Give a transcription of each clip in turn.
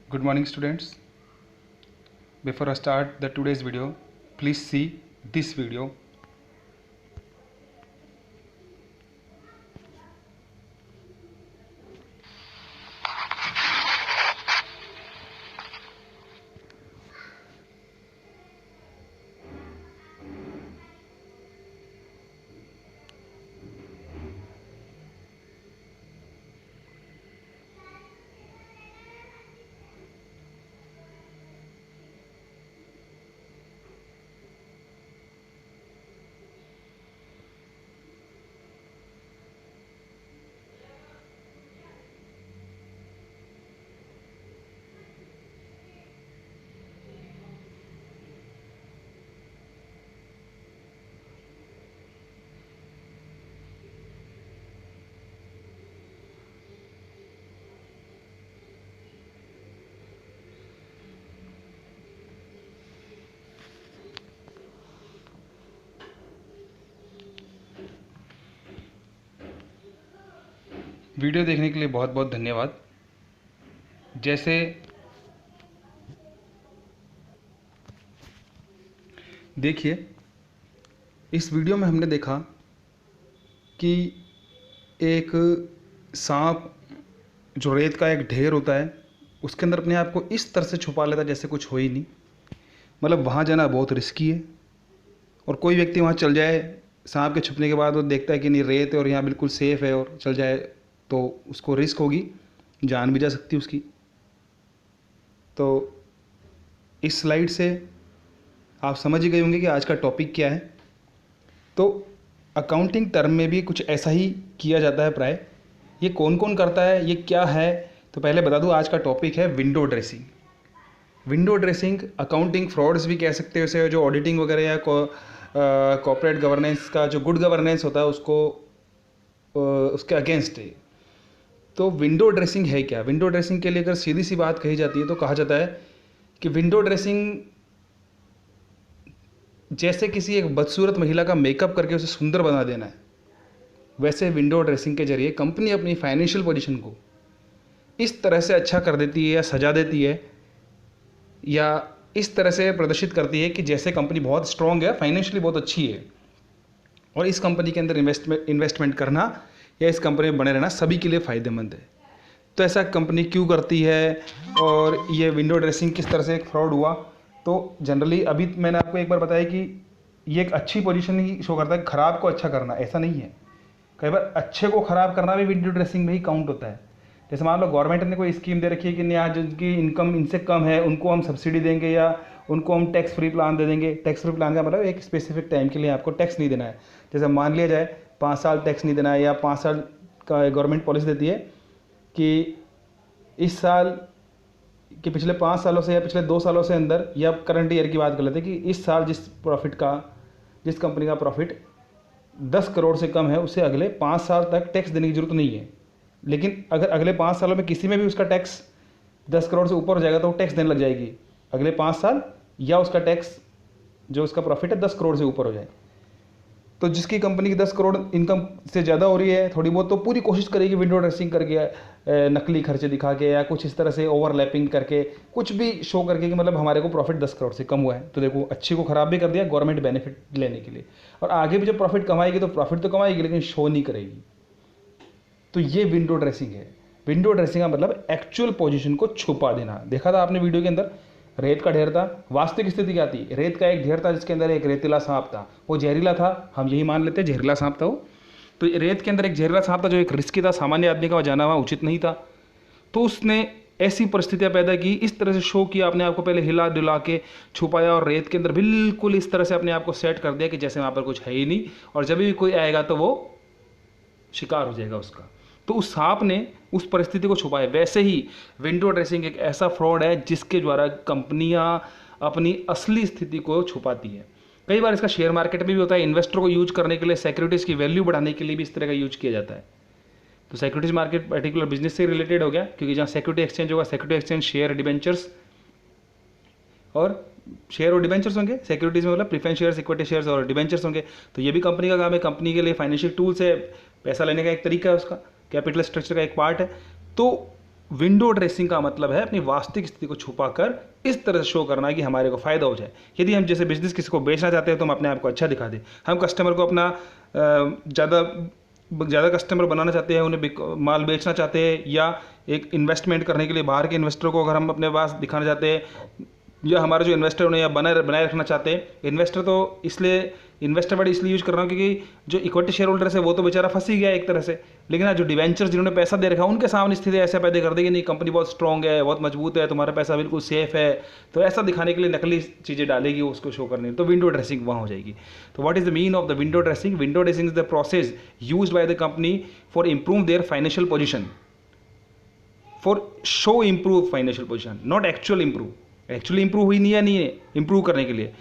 Good morning, students. Before I start the today's video, please see this video. Video देखने के लिए बहुत बहुत धन्यवाद। जैसे देखिए, इस वीडियो में हमने देखा कि एक सांप जो रेत का एक ढेर होता है उसके अंदर अपने आप को इस तरह से छुपा लेता है जैसे कुछ हो ही नहीं। मतलब वहाँ जाना बहुत रिस्की है और कोई व्यक्ति वहाँ चल जाए सांप के छुपने के बाद वो देखता है कि नहीं रेत है और यहाँ बिल्कुल सेफ़ है और चल जाए तो उसको रिस्क होगी, जान भी जा सकती है उसकी। तो इस स्लाइड से आप समझ ही गए होंगे कि आज का टॉपिक क्या है। तो अकाउंटिंग टर्म में भी कुछ ऐसा ही किया जाता है प्राय। ये कौन कौन करता है, ये क्या है, तो पहले बता दूं आज का टॉपिक है window dressing. Window dressing accounting frauds भी कह सकते हो इसे, जो ऑडिटिंग वगैरह या कॉर्पोरेट गवर्नेंस का जो गुड गवर्नेंस होता है उसको उसके अगेंस्ट है। तो विंडो ड्रेसिंग है क्या? विंडो ड्रेसिंग के लिए अगर सीधी सी बात कही जाती है तो कहा जाता है कि विंडो ड्रेसिंग जैसे किसी एक बदसूरत महिला का मेकअप करके उसे सुंदर बना देना है, वैसे विंडो ड्रेसिंग के जरिए कंपनी अपनी फाइनेंशियल पोजीशन को इस तरह से अच्छा कर देती है या सजा देती है या इस तरह से प्रदर्शित करती है कि जैसे कंपनी बहुत स्ट्रांग है, फाइनेंशियली बहुत अच्छी है और इस कंपनी के अंदर इन्वेस्टमेंट करना या इस कंपनी में बने रहना सभी के लिए फ़ायदेमंद है। तो ऐसा कंपनी क्यों करती है और ये विंडो ड्रेसिंग किस तरह से एक फ्रॉड हुआ? तो जनरली अभी मैंने आपको एक बार बताया कि ये एक अच्छी पोजीशन ही शो करता है, ख़राब को अच्छा करना ऐसा नहीं है। कई बार अच्छे को ख़राब करना भी विंडो ड्रेसिंग में ही काउंट होता है। जैसे मान लो गवर्नमेंट ने कोई स्कीम दे रखी है कि नहीं, आज जिनकी इनकम इनसे कम है उनको हम सब्सिडी देंगे या उनको हम टैक्स फ्री प्लान दे देंगे। टैक्स फ्री प्लान का मतलब एक स्पेसिफिक टाइम के लिए आपको टैक्स नहीं देना है। जैसे मान लिया जाए 5 साल टैक्स नहीं देना है या 5 साल का गवर्नमेंट पॉलिसी देती है कि इस साल कि पिछले 5 सालों से या पिछले 2 सालों से अंदर या करंट ईयर की बात कर लेते हैं कि इस साल जिस कंपनी का प्रॉफिट 10 करोड़ से कम है उसे अगले 5 साल तक टैक्स देने की जरूरत नहीं है। लेकिन अगर अगले 5 सालों में किसी में भी उसका टैक्स 10 करोड़ से ऊपर हो जाएगा तो वो टैक्स देने लग जाएगी अगले 5 साल, या उसका टैक्स जो उसका प्रॉफिट है 10 करोड़ से ऊपर हो जाए। तो जिसकी कंपनी की 10 करोड़ इनकम से ज़्यादा हो रही है थोड़ी बहुत, तो पूरी कोशिश करेगी विंडो ड्रेसिंग करके, नकली खर्चे दिखा के या कुछ इस तरह से ओवरलैपिंग करके कुछ भी शो करके कि मतलब हमारे को प्रॉफिट 10 करोड़ से कम हुआ है। तो देखो, अच्छी को ख़राब भी कर दिया गवर्नमेंट बेनिफिट लेने के लिए, और आगे भी जब प्रॉफिट कमाएगी तो प्रॉफिट तो कमाएगी लेकिन शो नहीं करेगी। तो ये विंडो ड्रेसिंग है। विंडो ड्रेसिंग का मतलब एक्चुअल पोजीशन को छुपा देना। देखा था आपने वीडियो के अंदर, रेत का ढेर था। वास्तविक स्थिति क्या थी? रेत का एक ढेर था जिसके अंदर एक रेतीला सांप था। वो जहरीला था, हम यही मान लेते हैं जहरीला सांप था वो। तो रेत के अंदर एक जहरीला सांप था जो एक रिस्की था, सामान्य आदमी का जाना वहाँ उचित नहीं था। तो उसने ऐसी परिस्थितियां पैदा की, इस तरह से शो किया, अपने आप को पहले हिला डुला के छुपाया और रेत के अंदर बिल्कुल इस तरह से अपने आप को सेट कर दिया कि जैसे वहाँ पर कुछ है ही नहीं, और जब भी कोई आएगा तो वो शिकार हो जाएगा उसका। तो उस सांप ने उस परिस्थिति को छुपाया। वैसे ही विंडो ड्रेसिंग एक ऐसा फ्रॉड है जिसके द्वारा कंपनियां अपनी असली स्थिति को छुपाती है। कई बार इसका शेयर मार्केट में भी होता है, इन्वेस्टर को यूज करने के लिए, सिक्योरिटीज़ की वैल्यू बढ़ाने के लिए भी इस तरह का यूज किया जाता है। तो सिक्योरिटीज मार्केट पर्टिकुलर बिजनेस से रिलेटेड हो गया, क्योंकि जहाँ सिक्योरिटी एक्सचेंज होगा, सिक्योरिटी एक्सचेंज शेयर डिबेंचर्स और शेयर और डिबेंचर्स होंगे। सिक्योरिटीज में मतलब प्रेफरेंस शेयर्स, इक्विटी शेयर्स और डिबेंचर्स होंगे। तो ये भी कंपनी का काम है, कंपनी के लिए फाइनेंशियल टूल्स है, पैसा लेने का एक तरीका है, उसका कैपिटल स्ट्रक्चर का एक पार्ट है। तो विंडो ड्रेसिंग का मतलब है अपनी वास्तविक स्थिति को छुपाकर इस तरह से शो करना कि हमारे को फ़ायदा हो जाए। यदि हम जैसे बिजनेस किसी को बेचना चाहते हैं तो हम अपने आप को अच्छा दिखा दें, हम कस्टमर को अपना ज़्यादा कस्टमर बनाना चाहते हैं, उन्हें माल बेचना चाहते हैं, या एक इन्वेस्टमेंट करने के लिए बाहर के इन्वेस्टर को अगर हम अपने पास दिखाना चाहते हैं, या हमारे जो इन्वेस्टर उन्हें या बनाए रखना चाहते हैं। इन्वेस्टर वर्ड इसलिए यूज कर रहा हूँ क्योंकि जो इक्विटी शेयर होल्डर्स है वो तो बेचारा फंस ही गया एक तरह से, लेकिन जो डिवेंचर्स जिन्होंने पैसा दे रखा है उनके सामने स्थिति ऐसा पैदा कर देगी, नहीं कंपनी बहुत स्ट्रॉन्ग है, बहुत मजबूत है, तुम्हारा पैसा बिल्कुल सेफ है, तो ऐसा दिखाने के लिए नकली चीज़ें डालेगी उसको शो करने, तो विंडो ड्रेसिंग वहाँ हो जाएगी। तो what is the mean of the window dressing? Window dressing is the process used by the company for improve their financial position, for show improve financial position, not actual improve. Actually improve हुई नहीं है improve करने के लिए।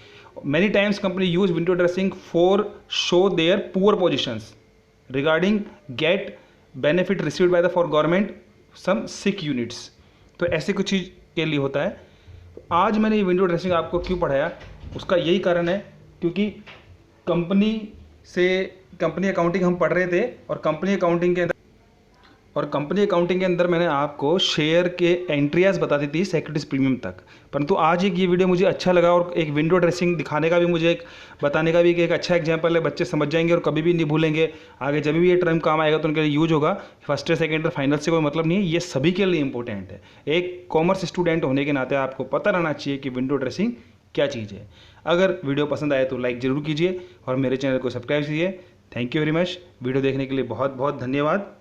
Many times company use window dressing for show their poor positions regarding get benefit received by the for government some sick units. तो ऐसे कुछ चीज़ के लिए होता है। तो आज मैंने ये विंडो ड्रेसिंग आपको क्यों पढ़ाया, उसका यही कारण है क्योंकि कंपनी अकाउंटिंग हम पढ़ रहे थे, और कंपनी अकाउंटिंग के अंदर मैंने आपको शेयर के एंट्रियाज बता दी थी सिक्योरिटीज प्रीमियम तक। परंतु आज एक ये वीडियो मुझे अच्छा लगा, और एक विंडो ड्रेसिंग दिखाने का भी मुझे एक बताने का भी कि एक अच्छा एग्जांपल है, बच्चे समझ जाएंगे और कभी भी नहीं भूलेंगे। आगे जब भी ये टर्म काम आएगा तो उनके लिए यूज होगा। First year second year final से कोई मतलब नहीं है, ये सभी के लिए इंपॉर्टेंट है। एक कॉमर्स स्टूडेंट होने के नाते आपको पता रहना चाहिए कि विंडो ड्रेसिंग क्या चीज़ है। अगर वीडियो पसंद आए तो लाइक ज़रूर कीजिए और मेरे चैनल को सब्सक्राइब कीजिए। Thank you very much. Video देखने के लिए बहुत बहुत धन्यवाद।